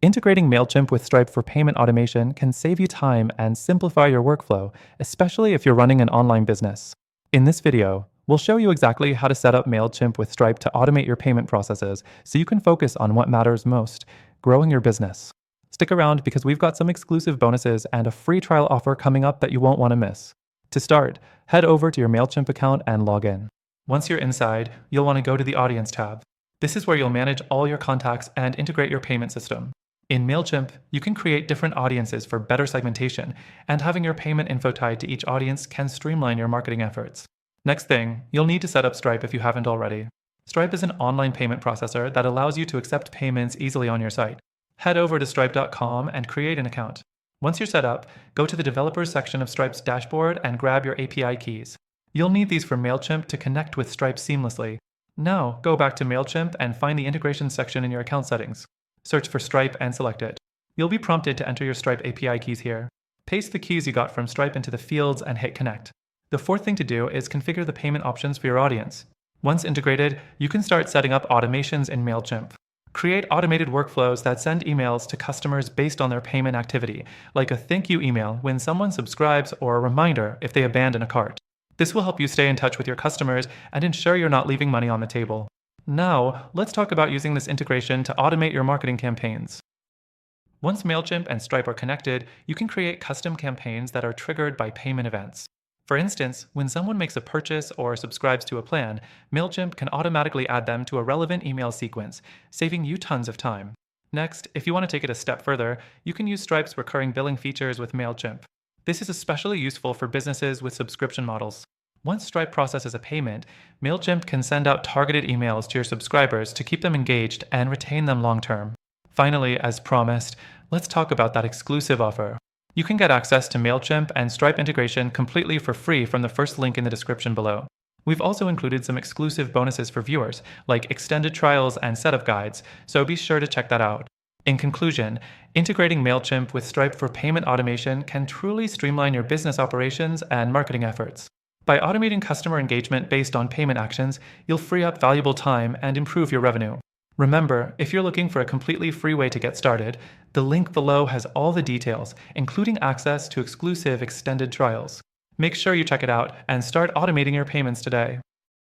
Integrating Mailchimp with Stripe for payment automation can save you time and simplify your workflow, especially if you're running an online business. In this video, we'll show you exactly how to set up Mailchimp with Stripe to automate your payment processes so you can focus on what matters most, growing your business. Stick around because we've got some exclusive bonuses and a free trial offer coming up that you won't want to miss. To start, head over to your Mailchimp account and log in. Once you're inside, you'll want to go to the Audience tab. This is where you'll manage all your contacts and integrate your payment system. In Mailchimp, you can create different audiences for better segmentation, and having your payment info tied to each audience can streamline your marketing efforts. Next thing, you'll need to set up Stripe if you haven't already. Stripe is an online payment processor that allows you to accept payments easily on your site. Head over to stripe.com and create an account. Once you're set up, go to the Developers section of Stripe's dashboard and grab your API keys. You'll need these for Mailchimp to connect with Stripe seamlessly. Now, go back to Mailchimp and find the integration section in your account settings. Search for Stripe and select it. You'll be prompted to enter your Stripe API keys here. Paste the keys you got from Stripe into the fields and hit connect. The fourth thing to do is configure the payment options for your audience. Once integrated, you can start setting up automations in Mailchimp. Create automated workflows that send emails to customers based on their payment activity, like a thank you email when someone subscribes or a reminder if they abandon a cart. This will help you stay in touch with your customers and ensure you're not leaving money on the table. Now, let's talk about using this integration to automate your marketing campaigns. Once Mailchimp and Stripe are connected, you can create custom campaigns that are triggered by payment events. For instance, when someone makes a purchase or subscribes to a plan, Mailchimp can automatically add them to a relevant email sequence, saving you tons of time. Next, if you want to take it a step further, you can use Stripe's recurring billing features with Mailchimp. This is especially useful for businesses with subscription models. Once Stripe processes a payment, Mailchimp can send out targeted emails to your subscribers to keep them engaged and retain them long-term. Finally, as promised, let's talk about that exclusive offer. You can get access to Mailchimp and Stripe integration completely for free from the first link in the description below. We've also included some exclusive bonuses for viewers, like extended trials and setup guides, so be sure to check that out. In conclusion, integrating Mailchimp with Stripe for payment automation can truly streamline your business operations and marketing efforts. By automating customer engagement based on payment actions, you'll free up valuable time and improve your revenue. Remember, if you're looking for a completely free way to get started, the link below has all the details, including access to exclusive extended trials. Make sure you check it out and start automating your payments today.